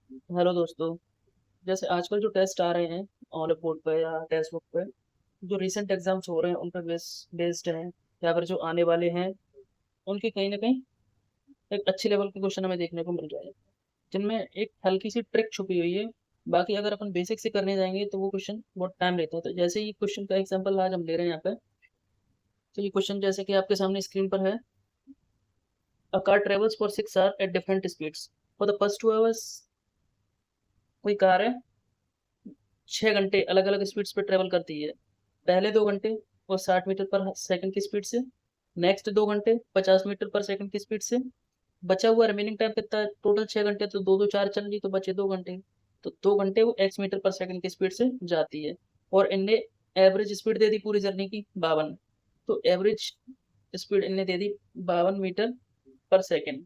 Hello दोस्तों। जैसे आजकल जो टेस्ट आ रहे हैं ऑन बोर्ड पे या टेक्स्ट बुक पे, जो रिसेंट एग्जाम्स हो रहे हैं उन पर बेस्ड हैं, या फिर जो आने वाले हैं उनके कहीं ना कहीं एक अच्छे लेवल के क्वेश्चन हमें देखने को मिल रहे हैं, जिनमें एक हल्की सी ट्रिक छुपी हुई है। बाकी अगर अपन बेसिक से करने जाएंगे तो वो क्वेश्चन बहुत टाइम लेता है। तो जैसे ही क्वेश्चन का एग्जाम्पल आज हम ले रहे हैं यहाँ पे, तो ये क्वेश्चन जैसे कि आपके सामने स्क्रीन पर है। A car travels for 6 hour at different speeds. For the first 2 hours, कोई कार है 6 घंटे अलग अलग स्पीड्स पे ट्रेवल करती है। पहले 2 घंटे वो 60 मीटर पर सेकंड की स्पीड से, नेक्स्ट 2 घंटे 50 मीटर पर सेकंड की स्पीड से। बचा हुआ रिमेनिंग टाइम कितना है? टोटल 6 घंटे, तो दो दो चार चल रही, तो बचे 2 घंटे। तो 2 घंटे वो x मीटर पर सेकंड की स्पीड से जाती है। और इनने एवरेज स्पीड दे दी पूरी जर्नी की 52। तो एवरेज स्पीड इनने दे दी 52 मीटर पर सेकंड।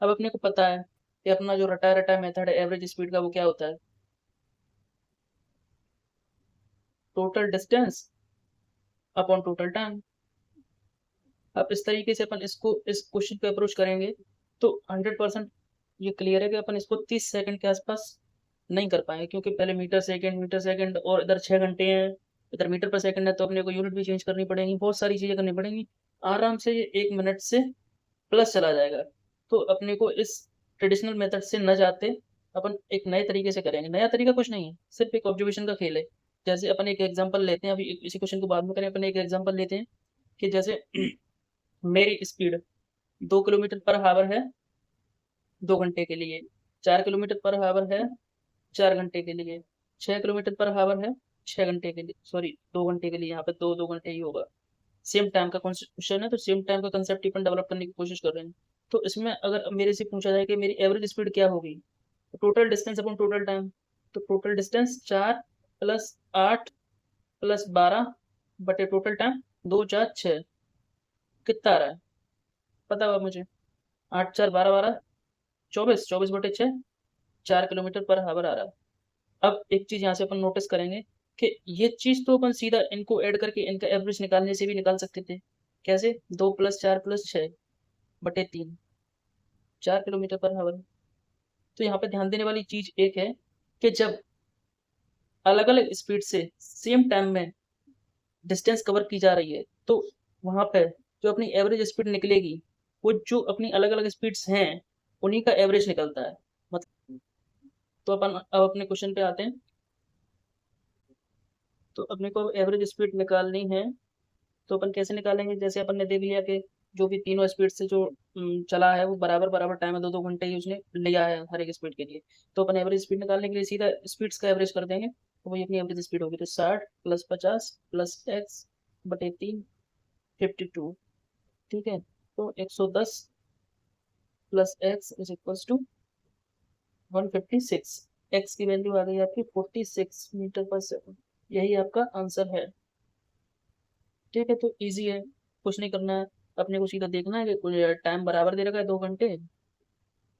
अब अपने को पता है कि अपना जो रटा रटा मेथड है एवरेज स्पीड का, वो क्या होता है? Total distance upon total time. अब इस तरीके से अपन इसको इस क्वेश्चन पे अप्रोच करेंगे तो 100% ये क्लियर है कि अपन इसको 30 सेकंड के आसपास नहीं कर पाएंगे, क्योंकि पहले मीटर सेकंड और इधर 6 घंटे हैं, इधर मीटर पर सेकंड है, तो अपने को यूनिट भी चेंज करनी पड़ेगी, बहुत सारी चीजें करनी पड़ेंगी। आराम से ये 1 मिनट से प्लस चला जाएगा। तो अपने को इस ट्रेडिशनल मेथड से न जाते अपन एक नए तरीके से करेंगे। नया तरीका कुछ नहीं है, सिर्फ एक ऑब्जर्वेशन का खेल है। जैसे अपन एक एग्जांपल लेते हैं, अभी इसी क्वेश्चन को बाद में करें। अपन एक एग्जांपल लेते हैं कि जैसे मेरी स्पीड 2 किलोमीटर पर आवर है 2 घंटे के लिए, 4 किलोमीटर पर आवर है 4 घंटे के लिए, 6 किलोमीटर पर आवर है 6 घंटे के लिए, सॉरी 2 घंटे के लिए। यहाँ पे दो दो घंटे ही होगा। सेम टाइम का क्वेश्चन है, तो सेम टाइम का कंसेप्ट अपन डेवलप करने की कोशिश कर रहे हैं। तो इसमें अगर मेरे से पूछा जाए कि मेरी एवरेज स्पीड क्या होगी, तो total distance upon total time. तो टोटल डिस्टेंस 4 + 8 + 12 बटे टोटल टाइम 2 4 6, कितना आ रहा है पता होगा मुझे? 8 4 12 12, 24, 24/6, 4 किलोमीटर पर आवर आ रहा है। अब एक चीज यहाँ से अपन नोटिस करेंगे कि ये चीज तो अपन सीधा इनको ऐड करके इनका एवरेज निकालने से भी निकाल सकते थे। कैसे? 2 + 4 + 6/3, 4 किलोमीटर पर आवर। तो यहाँ पे ध्यान देने वाली चीज एक है कि जब अलग अलग स्पीड से सेम टाइम में डिस्टेंस कवर की जा रही है, तो वहां पर जो अपनी एवरेज स्पीड निकलेगी, वो जो अपनी अलग अलग स्पीड्स हैं उन्हीं का एवरेज निकलता है। मतलब, तो अपन अब अपने क्वेश्चन पे आते हैं। तो अपने को एवरेज स्पीड निकालनी है, तो अपन कैसे निकालेंगे? जैसे अपन ने देख लिया कि जो भी तीनों स्पीड से जो चला है वो बराबर बराबर टाइम है, दो दो घंटे ही उसने लिया है हर एक स्पीड के लिए। तो अपन एवरेज स्पीड निकालने के लिए सीधा स्पीड्स का एवरेज कर देंगे, तो वही अपनी एवरेज स्पीड होगी। तो 60 + 50 + x/3, 52। ठीक है, तो 110 + x = 156। एक्स की वैल्यू आ गई आपकी 46 मीटर पर सेकंड। यही आपका आंसर है। ठीक है, तो इजी है, कुछ नहीं करना है। अपने को सीधा देखना है कि टाइम बराबर दे रखा है 2 घंटे,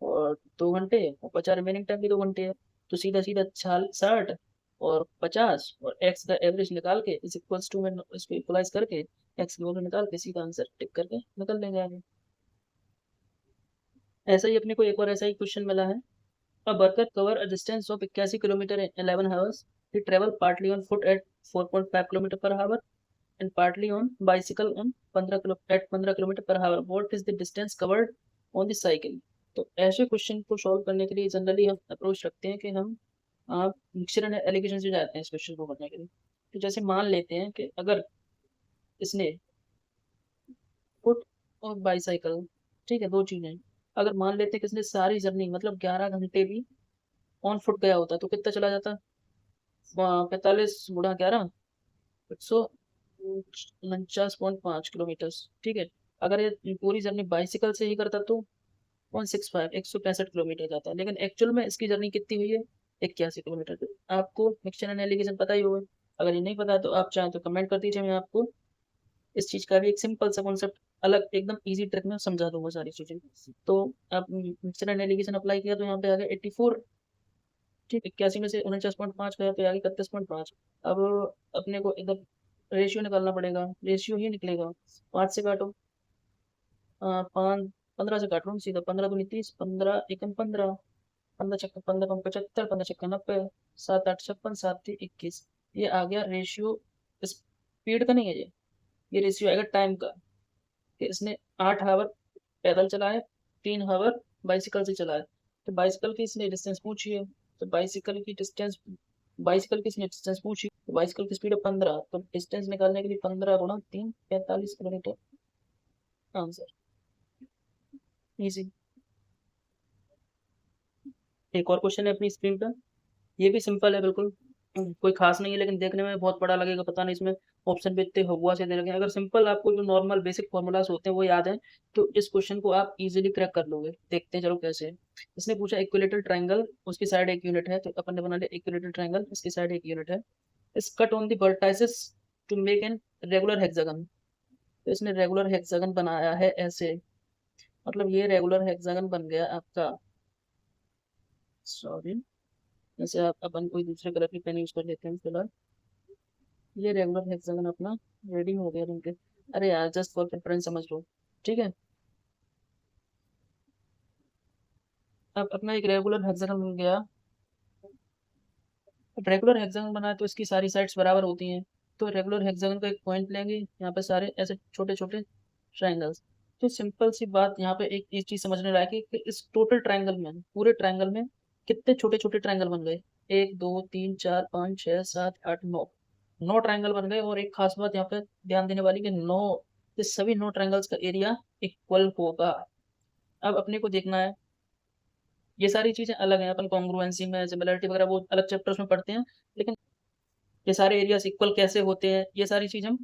और 2 घंटे और बचा रिमेनिंग टाइम भी 2 घंटे है। तो सीधा सीधा 60 और 50 और एक्स का एवरेज निकाल के इस इक्वल्स टू में इसको इक्वलाइज करके एक्स की वैल्यू निकाल के सीधा आंसर टिक करके निकल लेंगे आगे। ऐसा ही अपने को एक और ऐसा ही क्वेश्चन मिला है। A worker cover a distance of 81 kilometer in 11 hours. He travel partly on foot at 4.5 kilometer per hour and partly on bicycle on 15 kilometer per hour. What is the distance covered on the cycle? तो ऐसे question को solve करने के लिए generally हम approach रखते हैं कि हम मिक्सचर एंड एलिगेशन से जाते हैं इस क्वेश्चन को करने के लिए। तो जैसे मान लेते हैं कि अगर इसने फुट और बाईसाइकिल, ठीक है, दो चीजें। अगर मान लेते हैं कि इसने सारी जर्नी मतलब 11 घंटे भी ऑन फुट गया होता, तो कितना चला जाता? 45 × 11, 149.5 किलोमीटर। ठीक है, अगर ये पूरी जर्नी बाइसिकल से ही करता तो 165 जाता, लेकिन एक्चुअल में इसकी जर्नी कितनी हुई है? 81 किलोमीटर। तो आपको मिक्सचर एंड एलिगेशन पता ही होगा। अगर ये नहीं पता तो आप चाहें तो कमेंट कर दीजिए, मैं आपको इस चीज का भी एक सिंपल सा कॉन्सेप्ट अलग एकदम इजी ट्रिक में समझा दूंगा सारी चीजें। तो आप मिक्सचर एंड एलिगेशन अप्लाई किया तो यहाँ पे आ गया 84। ठीक, 81 में से 49.5 गया तो आ गया 31.5। अब अपने को इधर रेशियो निकालना पड़ेगा, रेशियो ही निकलेगा। 5 से काटो, 5, 15 से काट लो सीधा, 15 दूनी 30, 15 एकम 15, 15 छक्का 15 75, 15 छक्का 90, 7 8 56, 7 3 21। ये आ गया रेशियो स्पीड का, नहीं है ये रेशियो आएगा टाइम का, कि इसने 8 आवर पैदल चलाए, 3 आवर बाइसिकल से चलाए। तो बाइसिकल की इसने डिस्टेंस पूछी है, तो बाइसिकल की इसने डिस्टेंस पूछी, तो बाइसिकल की स्पीड है 15, तो डिस्टेंस निकालने के लिए 15 × 3 45 किलोमीटर, आंसर इजी। एक और क्वेश्चन है अपनी स्क्रीन पर, ये भी सिंपल है बिल्कुल, कोई खास नहीं है, लेकिन देखने में बहुत बड़ा लगेगा, पता नहीं इसमें ऑप्शन भी इतने हुआ से दे रखे हैं। अगर सिंपल आपको जो नॉर्मल बेसिक फॉर्मूलाज होते हैं वो याद है, तो इस क्वेश्चन को आप इजीली क्रैक कर लोगे। देखते हैं चलो कैसे है। इसने पूछा इक्विलेटरल ट्रायंगल, उसकी साइड 1 यूनिट है, तो अपन ने बना लिया इक्विलेटरल ट्रायंगल, इसकी साइड 1 यूनिट है। Is cut on the vertices to make an regular hexagon, तो इसने रेगुलर हेक्सागन बनाया है ऐसे, मतलब ये रेगुलर हेक्सागन बन गया आपका, सॉरी, जैसे आप अपन कोई दूसरे कलर की पेन यूज कर लेते हैं फिलहाल। ये रेगुलर हेक्सागन अपना रेडी हो गया बन के। अरे यार जस्ट फॉर प्रेफरेंस समझ लो, ठीक है। अब अपना एक रेगुलर हेक्सागन बन गया। अब रेगुलर हेक्सागन बना है तो इसकी सारी साइड्स बराबर होती हैं, तो रेगुलर हेक्सागन का एक पॉइंट लेंगे, यहाँ पे सारे ऐसे छोटे छोटे ट्राइंगल्स। तो सिंपल सी बात यहाँ पे एक चीज समझने लायक है कि इस टोटल ट्राइंगल में, पूरे ट्राइंगल में कितने छोटे छोटे ट्राइंगल बन गए, 1 2 3 4 5 6 7 8 9, 9 ट्राइंगल बन गए। और एक खास बात यहाँ पे ध्यान देने वाली कि नौ, ये सभी 9 ट्राइंगल्स का एरिया इक्वल होगा। अब अपने को देखना है, ये सारी चीजें अलग हैं, अपन कॉन्ग्रुएंसी में सिमिलरिटी वगैरह वो अलग चैप्टर्स में पढ़ते हैं, लेकिन ये सारे एरियाज इक्वल कैसे होते हैं ये सारी चीज हम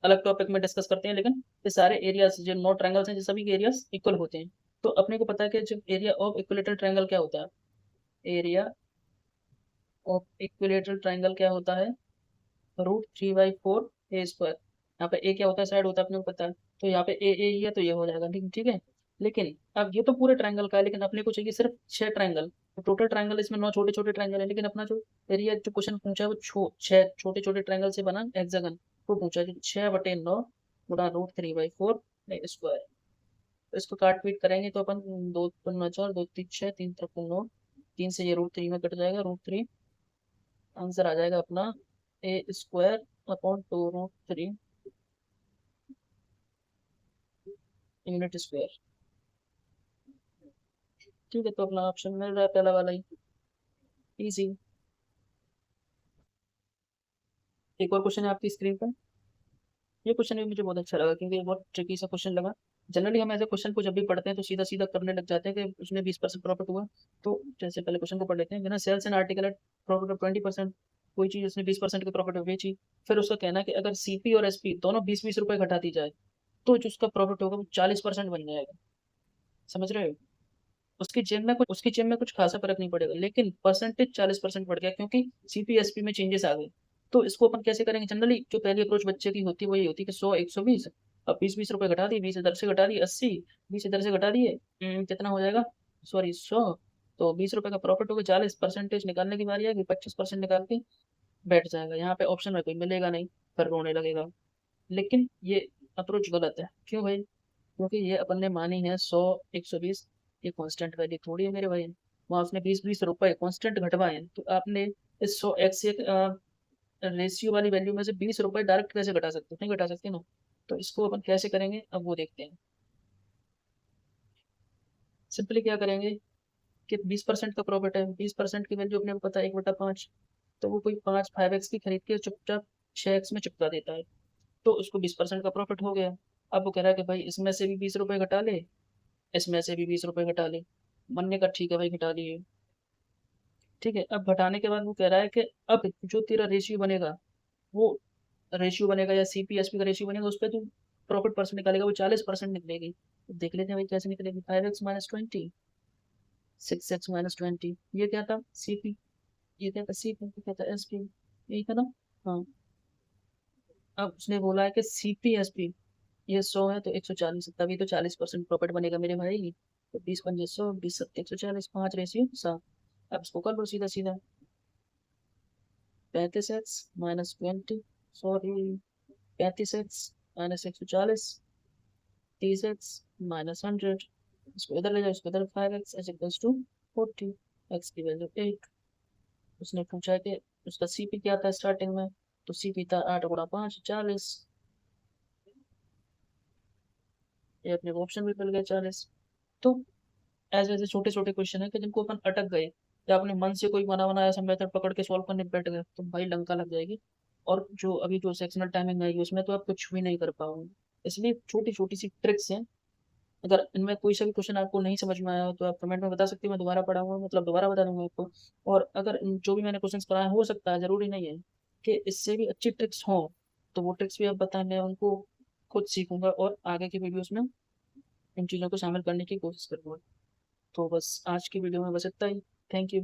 अलग टॉपिक में डिस्कस करते हैं। लेकिन ये सारे एरियाज जो 9 ट्रायंगल्स हैं, ये सभी के एरियाज इक्वल होते हैं। तो अपने को पता है कि जब एरिया ऑफ इक्विलेटरल ट्रायंगल क्या होता है, एरिया ऑफ इक्विलेटरल ट्रायंगल क्या होता है, √3/4 a²। यहाँ पे ए क्या होता है, साइड होता है, अपने को पता है, तो यहाँ पे ए ही है, तो ये हो जाएगा, ठीक ठीक है। लेकिन अब ये तो पूरे ट्रायंगल का है, लेकिन अपने को चाहिए सिर्फ 6 ट्रायंगल। तो टोटल ट्रायंगल इसमें 9 छोटे छोटे ट्रायंगल है, लेकिन अपना जो एरिया जो क्वेश्चन पूछा है वो 6 छोटे छोटे ट्रायंगल से बना हेक्सागन को पूछा है, 6/9 गुणा √3/4 तो इसको काट पीट करेंगे तो अपन 2 × 4 2 3 6 3 × 9, 3 से ये √3 में कट जाएगा, √3, आंसर आ जाएगा अपना a² / 2√3 यूनिट स्क्वायर। ठीक है, तो अपना ऑप्शन मिल रहा है पहला वाला ही, इजी। एक और क्वेश्चन है आपकी स्क्रीन पर, ये क्वेश्चन भी मुझे बहुत अच्छा लगा, क्योंकि ये बहुत ट्रिकी सा क्वेश्चन लगा। जनरली हम ऐसे क्वेश्चन को जब भी पढ़ते हैं तो सीधा सीधा करने लग जाते हैं कि उसने 20% प्रॉफिट हुआ, तो जैसे पहले क्वेश्चन को पढ़ लेते हैं, बिना sells and article at profit of 20%, कोई चीज उसने 20% के प्रॉफिट में बेची। फिर उसका कहना है कि अगर सीपी और एसपी दोनों 20-20 रुपए घटा दी जाए, तो जो उसका प्रॉफिट होगा वो 40% बन जाएगा। समझ रहे हो, उसकी जेब में कुछ खासा फर्क नहीं पड़ेगा, लेकिन परसेंटेज 40% बढ़ गया, क्योंकि सीपीएसपी में चेंजेस आ गए। तो इसको अपन कैसे करेंगे, जनरली जो पहली अप्रोच बच्चे की होती है वो ये होती है कि 100 120, अब 20-20 रुपए घटा दिए, 20 इधर से घटा दिए, 80, 20 इधर से घटा दिए, कितना हो जाएगा, सॉरी 100, तो 20 रुपए का प्रॉफिट होगा, 40% निकालने की बारी आएगी, 25% निकाल के बैठ जाएगा। यहाँ पे ऑप्शन में कोई मिलेगा नहीं, फिर रोने लगेगा। लेकिन ये अप्रोच गलत है, क्यों भाई, क्योंकि ये अपन ने मानी है 100 120, ये कांस्टेंट वैल्यू थोड़ी है मेरे भाई। वहां उसने 20-20 रुपए कांस्टेंट घटवाए हैं, तो आपने इस 100x से रेशियो वाली वैल्यू में से 20 रुपए डायरेक्ट कैसे घटा सकते हो, नहीं घटा सकते ना। तो इसको अपन कैसे करेंगे अब वो देखते हैं। सिंपली क्या करेंगे कि 20% का प्रॉफिट है, 20% की वैल्यू अपने को पता है 1/5, तो वो कोई 5x की खरीद के चुपचाप 6x में चुपका देता है, तो उसको 20% का प्रॉफिट हो गया। अब वो कह रहा है कि भाई इसमें से भी 20 रुपए घटा ले, इसमें से भी 20 रुपए घटा ले। बनने का ठीक है भाई, घटा लिए, ठीक है। अब घटाने के बाद वो कह रहा है कि अब जो तेरा रेशियो बनेगा, वो रेशियो बनेगा या सीपीएसपी का रेशियो बनेगा, उस पर तू प्रॉफिट परसेंट निकालेगा, वो 40% निकलेगी। तो देख लेते हैं भाई कैसे निकलेगी, 5x - 20, 6x - 20, ये क्या था सीपी, ये क्या था सीपी, क्या था एसपी, यही था ना। हाँ, अब उसने बोला है कि सीपीएसपी ये 100 है तो 140, तभी तो 40% प्रॉफिट बनेगा मेरे भाई। तो 20 × 5 = 100, 20 × 7 = 140, 5/7। अब इसको कर लो सीधा सीधा, 35x - 20, सॉरी 35x - 140, 30x - 100, इसको इधर ले जाओ, इसको इधर, 5x = 40। एक्स की वैल्यू 8। उसने पूछा है कि उसका सीपी क्या था स्टार्टिंग में, तो सीपी था 8 × 5 40। ये अपने को ऑप्शन भी मिल गया 40। तो ऐसे ऐसे छोटे छोटे क्वेश्चन है कि जिनको अपन अटक गए या अपने मन से कोई बना बनाया ऐसा मेथड पकड़ के सॉल्व करने बैठ गए तो भाई लंका लग जाएगी। और जो अभी जो सेक्शनल टाइमिंग आएगी उसमें तो आप कुछ भी नहीं कर पाओगे। इसलिए छोटी छोटी सी ट्रिक्स हैं। अगर इनमें कोई सा भी क्वेश्चन आपको नहीं समझ में आया हो तो आप कमेंट में बता सकते हो, मैं दोबारा पढ़ाऊंगा, मतलब दोबारा बता दूंगा आपको। और अगर जो भी मैंने क्वेश्चन पढ़ाए हो सकता है, जरूरी नहीं है कि इससे भी अच्छी ट्रिक्स हो, तो वो ट्रिक्स भी आप बताएं, मैं उनको खुद सीखूंगा और आगे की वीडियोस में इन चीज़ों को शामिल करने की कोशिश करूंगा। तो बस आज की वीडियो में बस इतना ही। Thank you.